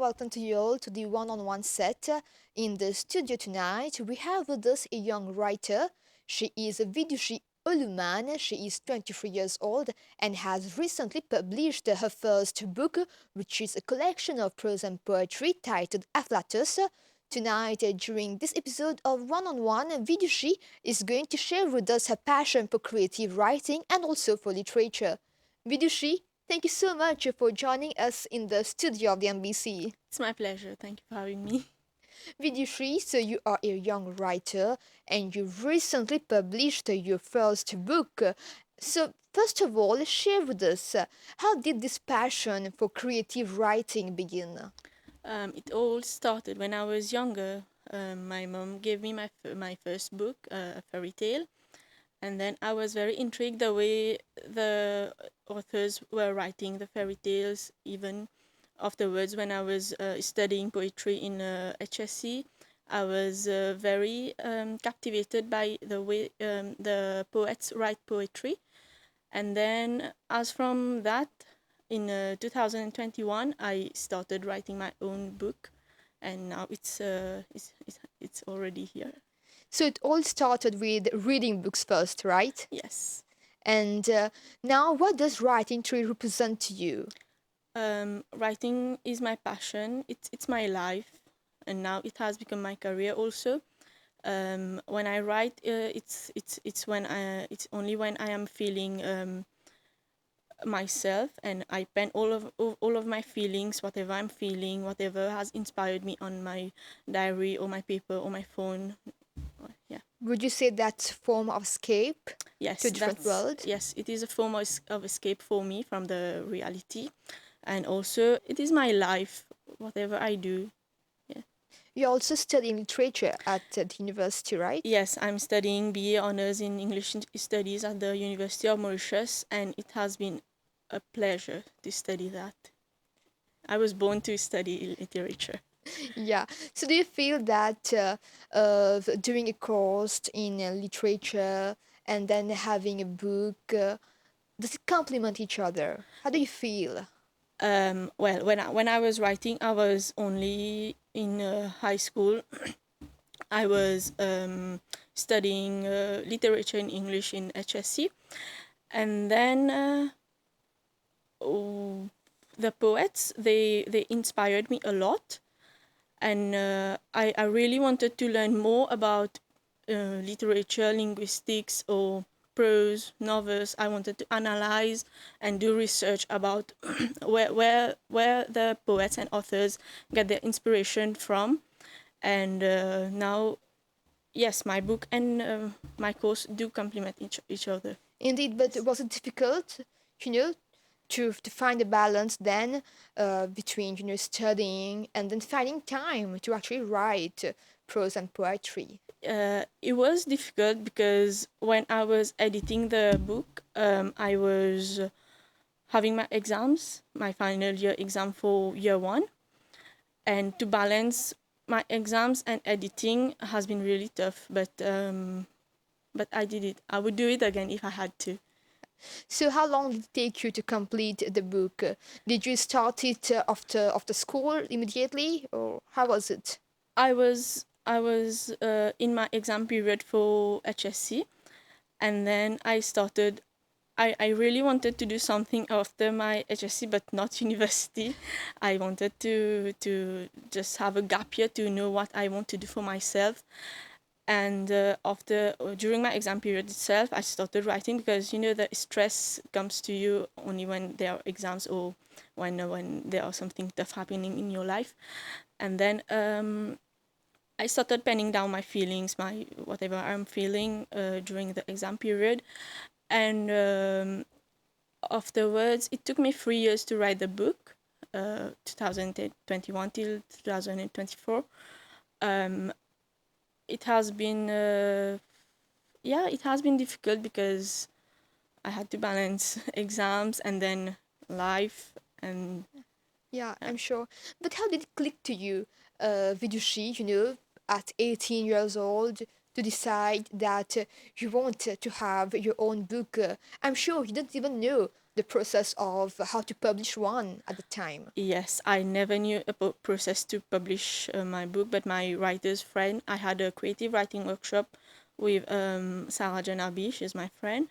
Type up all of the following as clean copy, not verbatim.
welcome to you all to the one-on-one set. In the studio tonight, we have with us a young writer. She is Vidushi Haulooman. She is 23 years old and has recently published her first book, which is a collection of prose and poetry titled Afflatus. Tonight, during this episode of One on One, Vidushi is going to share with us her passion for creative writing and also for literature. Vidushi, thank you so much for joining us in the studio of the MBC. It's my pleasure. Thank you for having me. Vidushi, so you are a young writer and you recently published your first book. So, first of all, share with us how did this passion for creative writing begin? It all started when I was younger. My mom gave me my first book, a fairy tale, and then I was very intrigued the way the authors were writing the fairy tales. Even afterwards, when I was studying poetry in HSC, I was very captivated by the way the poets write poetry. And then, as from that, in 2021, I started writing my own book, and now it's already here. So, it all started with reading books first, right? Yes. And now, what does writing truly represent to you? Writing is my passion. It's my life, and now it has become my career also. When I write, it's only when I am feeling myself, and I pen all of my feelings, whatever I'm feeling, whatever has inspired me on my diary or my paper or my phone. Yeah. Would you say that's a form of escape Yes, to a different world? yes, it is a form of escape for me from the reality, and also it is my life, whatever I do. Yeah. You're also studying literature at the university, right? Yes, I'm studying BA honors in English studies at the University of Mauritius, and it has been a pleasure to study that. I was born to study literature. Yeah. So do you feel that doing a course in literature and then having a book, does it complement each other? How do you feel? Well, when I was writing, I was only in high school. I was studying literature in English in HSC, and then the poets they inspired me a lot, and I really wanted to learn more about literature, linguistics, or prose, novels. I wanted to analyze and do research about where the poets and authors get their inspiration from. And now, yes, my book and my course do complement each other. Indeed, but was it difficult, you know, to find a balance then between, studying and then finding time to actually write prose and poetry? It was difficult because when I was editing the book, I was having my exams, my final year exam for year one, and to balance my exams and editing has been really tough. But I did it. I would do it again if I had to. So how long did it take you to complete the book? Did you start it after school immediately, or how was it? I was in my exam period for HSC, and then I started. I really wanted to do something after my HSC, but not university. I wanted to just have a gap year to know what I want to do for myself. And during my exam period itself, I started writing because the stress comes to you only when there are exams or when there are something tough happening in your life. And then I started penning down my feelings, my whatever I'm feeling during the exam period. And afterwards, it took me 3 years to write the book, 2021 till 2024. It has been, it has been difficult because I had to balance exams and then life and Yeah, I'm sure. But how did it click to you, Vidushi, at 18 years old, to decide that you want to have your own book? I'm sure you didn't even know the process of how to publish one at the time. Yes, I never knew about process to publish my book, but my writer's friend, I had a creative writing workshop with Sarah Janabi, she's my friend,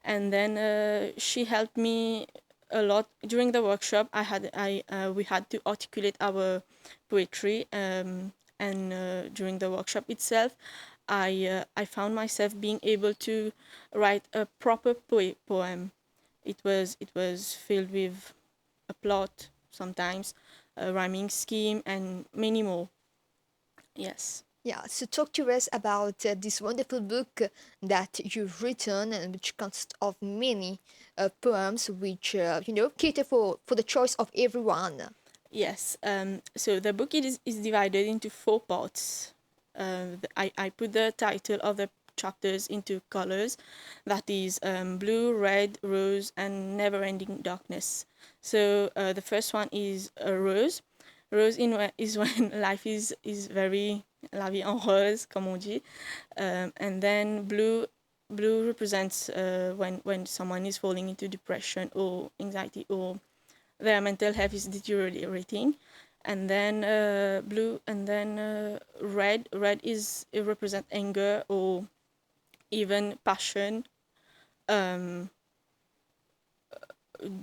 and then she helped me a lot during the workshop. We had to articulate our poetry, and during the workshop itself, I found myself being able to write a proper poem. It was filled with a plot, sometimes a rhyming scheme, and many more. Yes. Yeah, so talk to us about this wonderful book that you've written and which consists of many poems which, cater for the choice of everyone. Yes. So the book is divided into four parts. I put the title of the chapters into colors, that is blue, red, rose, and never-ending darkness. So the first one is a rose. Rose is when life is very la vie en rose, comme on dit. And then blue represents when someone is falling into depression or anxiety, or their mental health is deteriorating. And then blue, and then red is, it represent anger or even passion, um,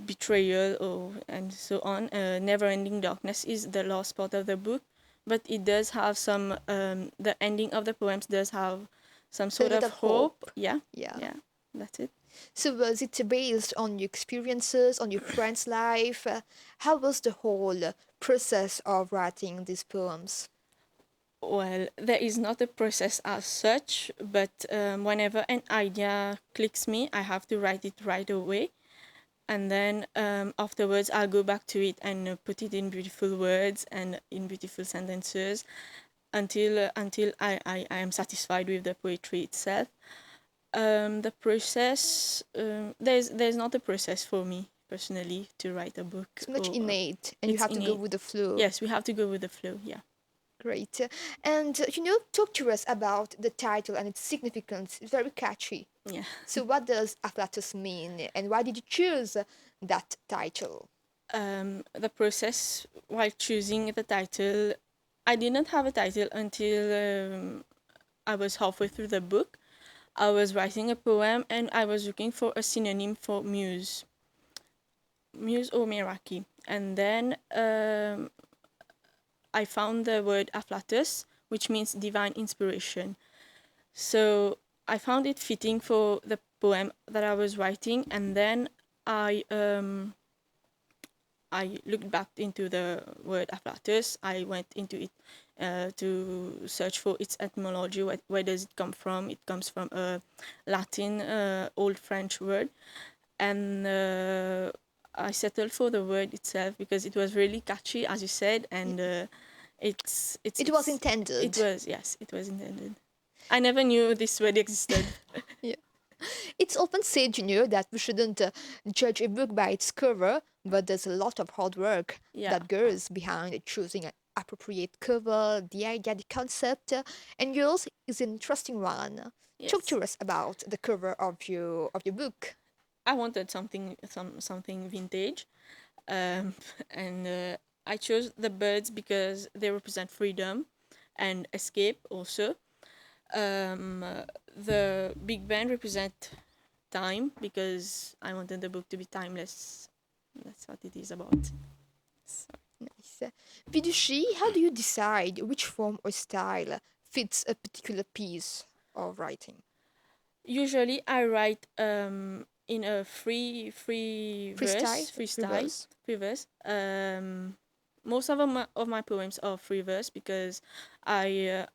betrayal, or and so on. Never-ending darkness is the last part of the book, but it does have some. The ending of the poems does have some A sort lot of of hope. hope. Yeah, Yeah. yeah, that's it. So was it based on your experiences, on your friend's life? How was the whole process of writing these poems? Well, there is not a process as such, but whenever an idea clicks me, I have to write it right away. And then afterwards, I'll go back to it and put it in beautiful words and in beautiful sentences until I am satisfied with the poetry itself. The process, there's not a process for me personally to write a book, It's much or innate, and you it's have to go innate. with the flow. Yes, we have to go with the flow. Yeah. Great. And, talk to us about the title and its significance. It's very catchy. Yeah. So, what does afflatus mean, and why did you choose that title? The process while choosing the title, I didn't have a title until I was halfway through the book. I was writing a poem and I was looking for a synonym for muse or Meraki. And then I found the word afflatus, which means divine inspiration. So I found it fitting for the poem that I was writing, and then I looked back into the word afflatus. I went into it to search for its etymology. Where does it come from? It comes from a Latin, Old French word, and I settled for the word itself because it was really catchy, as you said, and It was it intended. was, yes, it was intended. I never knew this word existed. Yeah. It's often said, that we shouldn't judge a book by its cover, but there's a lot of hard work Yeah. that goes behind choosing an appropriate cover, the idea, the concept, and yours is an interesting one. Talk Yes. to us about the cover of your book. I wanted something vintage, um, and I chose the birds because they represent freedom and escape. Also, the big band represent time because I wanted the book to be timeless. That's what it is about. So, Nice. Vidushi, how do you decide which form or style fits a particular piece of writing? usually, I write in a free verse, Freestyle? freestyle, Reverse? free verse. Most of my poems are free verse because I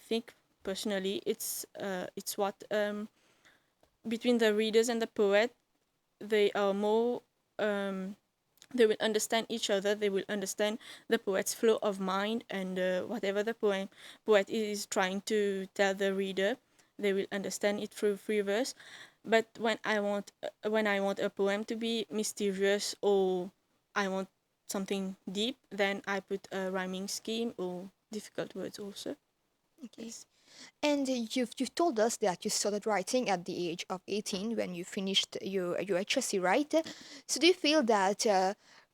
think personally it's what between the readers and the poet, they are more um, they will understand each other. They will understand the poet's flow of mind, and whatever the poet is trying to tell the reader, they will understand it through free verse. But when I want a poem to be mysterious, or I want something deep, then I put a rhyming scheme or difficult words also. Okay. Yes. And you've told us that you started writing at the age of 18 when you finished your HSC, right? So do you feel that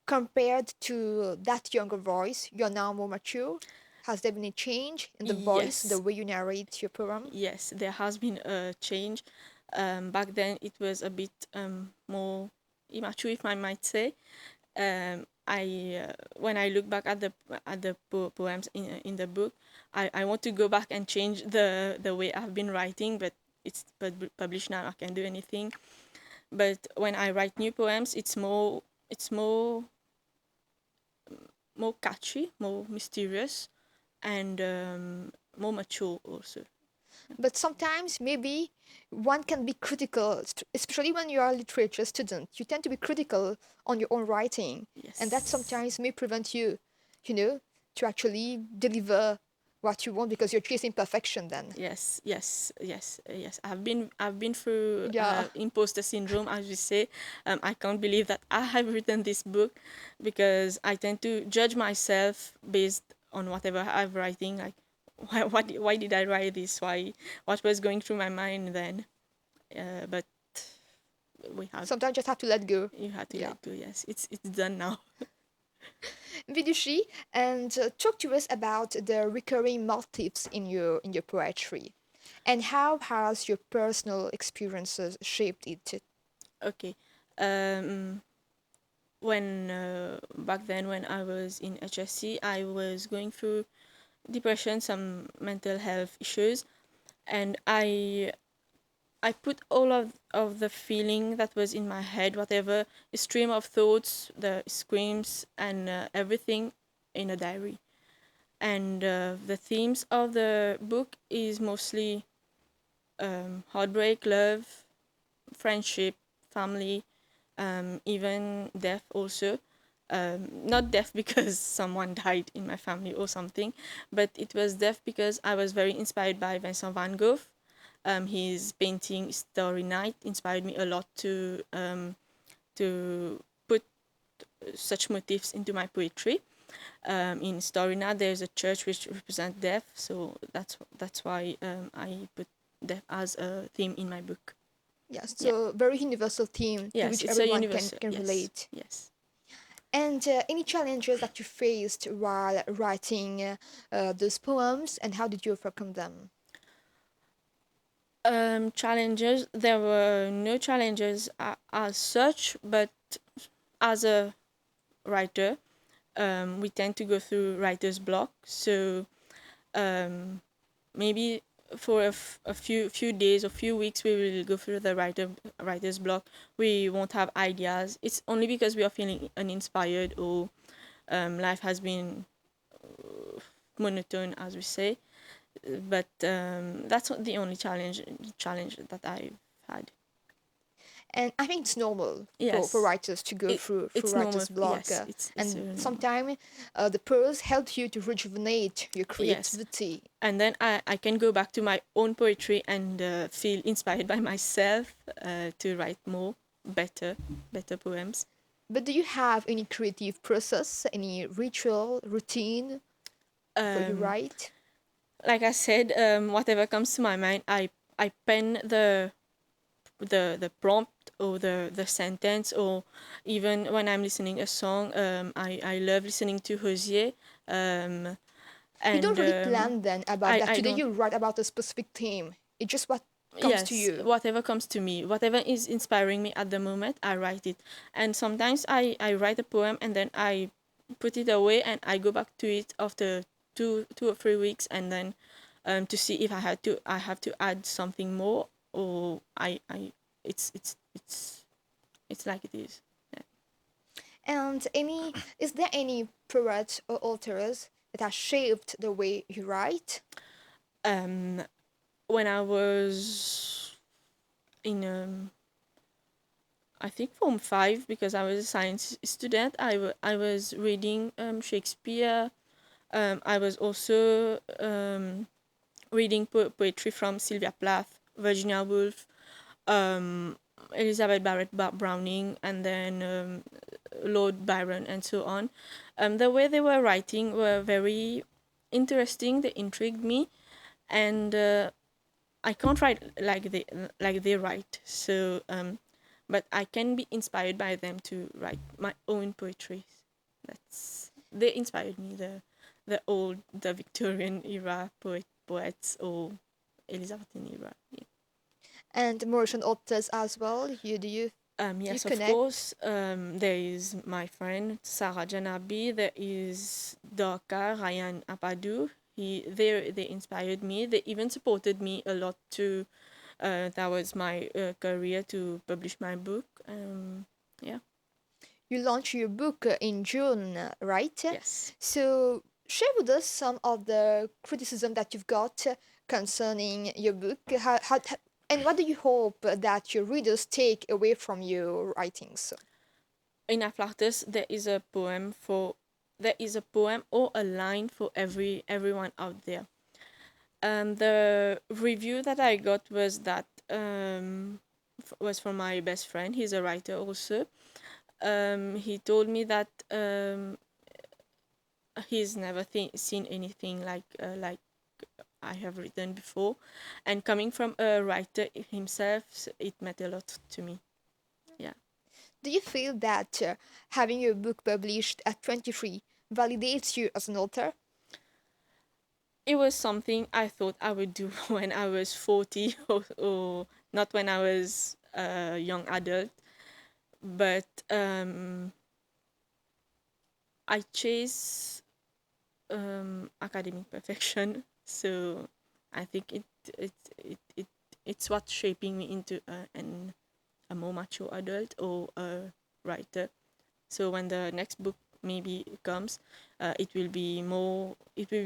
compared to that younger voice, you're now more mature? Has there been a change in the voice, the Yes, way you narrate your poem? yes, there has been a change. Back then, it was a bit more immature, if I might say. I When I look back at the poems in the book, I want to go back and change the way I've been writing, but it's published now. I can't do anything. But when I write new poems, it's more catchy, more mysterious, and more mature also. But sometimes maybe one can be critical, especially when you are a literature student. You tend to be critical on your own writing, and that Yes. sometimes may prevent you, you know, to actually deliver what you want because you're chasing perfection then. Yes. I've been through Yeah. imposter syndrome, as we say. I can't believe that I have written this book because I tend to judge myself based on whatever I'm writing. Like, why did I write this? What was going through my mind then? But we have Sometimes just have to let go. you had to Yeah. let go. Yes, it's done now. Vidushi, and talk to us about the recurring motifs in your poetry, and how has your personal experiences shaped it? Okay. Um, when Back then when I was in HSC, I was going through depression, some mental health issues, and I put all of the feeling that was in my head, whatever stream of thoughts, the screams and everything, in a diary. And the themes of the book is mostly heartbreak, love, friendship, family, even death also. Not death because someone died in my family or something, but it was death because I was very inspired by Vincent van Gogh. His painting Starry Night inspired me a lot to put such motifs into my poetry. In Starry Night, there's a church which represents death, so that's why I put death as a theme in my book. Yes, Yeah. so very universal theme to Yes, which it's a everyone universal. can Yes, relate. yes. And any challenges that you faced while writing those poems, and how did you overcome them? Challenges. There were no challenges as such, but as a writer, we tend to go through writer's block. So um, maybe for a few days or few weeks, we will go through the writer's block. We won't have ideas. It's only because we are feeling uninspired or life has been monotone, as we say. But that's not the only challenge that I've had. And I think it's normal for Yes, writers to go it through it's normal. writer's block, Yes, it's and really normal. sometimes the prose helps you to rejuvenate your Yes, creativity. and then I can go back to my own poetry and feel inspired by myself to write better poems. But do you have any creative process, any ritual, routine before you Um, write? like I said, whatever comes to my mind, I pen the prompt or the sentence, or even when I'm listening a song, I love listening to Rosier, um, You don't and really plan then about that. I Today don't. you write about a specific theme. It's just what comes to Yes, you. whatever comes to me, whatever is inspiring me at the moment, I write it. And sometimes I write a poem and then I put it away and I go back to it after 2 or 3 weeks, and then to see if I have to add something more, or I it's like it is. Yeah. And is there any poet or authors that have shaped the way you write? Um, when I was in I think Form 5, because I was a science student, I was reading Shakespeare. I was also reading poetry from Sylvia Plath, Virginia Woolf, um, Elizabeth Barrett Browning, and then Lord Byron, and so on. The way they were writing were very interesting. They intrigued me, and I can't write like they write. So, but I can be inspired by them to write my own poetry. They inspired me. The Victorian era poets or Elizabethan era. Yeah. And Mauritian authors as well. Do you Yes, of connect? course. There is my friend Sarah Janabi. There is Dorka Ryan Apadou. They inspired me. They even supported me a lot to. That was my career to publish my book. Yeah. You launched your book in June, right? Yes. So share with us some of the criticism that you've got concerning your book. And what do you hope that your readers take away from your writings? In Aflatus, there is a poem or a line for everyone out there. The review that I got was that was from my best friend. He's a writer also. He told me that he's never seen anything like I have written before, and coming from a writer himself, it meant a lot to me. Yeah. Do you feel that having your book published at 23 validates you as an author? It was something I thought I would do when I was 40 or not when I was a young adult, but I chase academic perfection, so I think it, it, it it's what's shaping me into a more mature adult or a writer. So when the next book maybe comes, it will be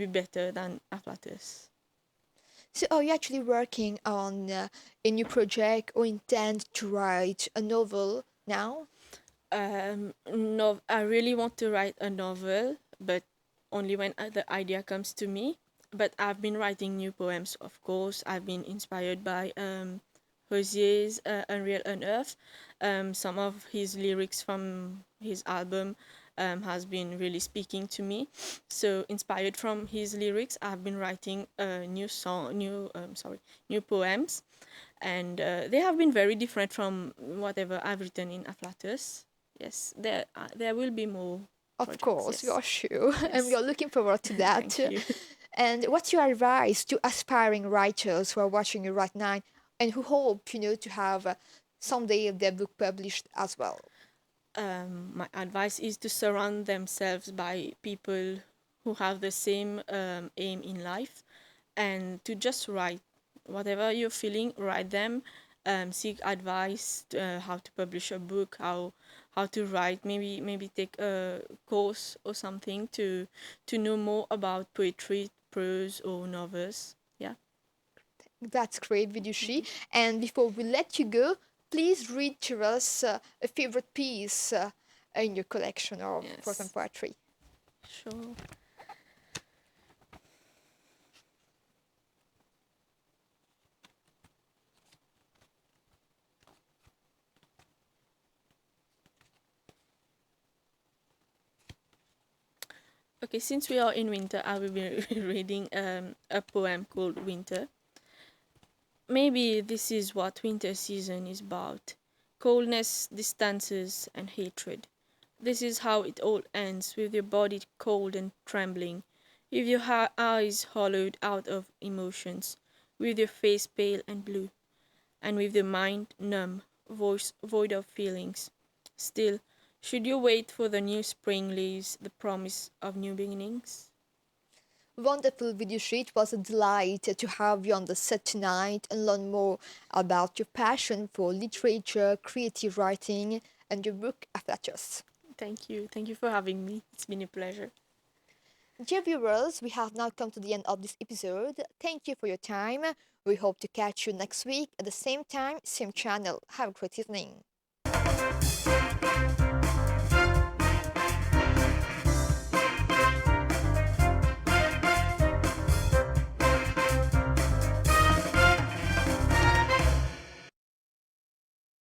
better than Afflatus. So are you actually working on a new project or intend to write a novel now? No, I really want to write a novel, but only when the idea comes to me. But I've been writing new poems, of course. I've been inspired by Hosier's Unreal Unearth. Some of his lyrics from his album has been really speaking to me. So inspired from his lyrics, I've been writing new poems, and they have been very different from whatever I've written in Afflatus. Yes, there will be more Of projects. course, we Yes, are sure, and we yes. are looking forward to that. Thank you. And what's your advice to aspiring writers who are watching you right now and who hope, to have someday their book published as well? My advice is to surround themselves by people who have the same aim in life, and to just write whatever you're feeling. Write them. Seek advice how to publish a book, how to write. Maybe take a course or something to know more about poetry, prose, or novels. Yeah. That's great, Vidushi. And before we let you go, please read to us a favorite piece in your collection of prose and Yes. poetry. Sure. Okay, since we are in winter, I will be reading a poem called Winter. Maybe this is what winter season is about: coldness, distances, and hatred. This is how it all ends, with your body cold and trembling, with your eyes hollowed out of emotions, with your face pale and blue, and with your mind numb, voice void of feelings. Still, should you wait for the new spring leaves, the promise of new beginnings? Wonderful, Vidushi. It was a delight to have you on the set tonight and learn more about your passion for literature, creative writing, and your book, Afflatus. Thank you. Thank you for having me. It's been a pleasure. Dear viewers, we have now come to the end of this episode. Thank you for your time. We hope to catch you next week at the same time, same channel. Have a great evening.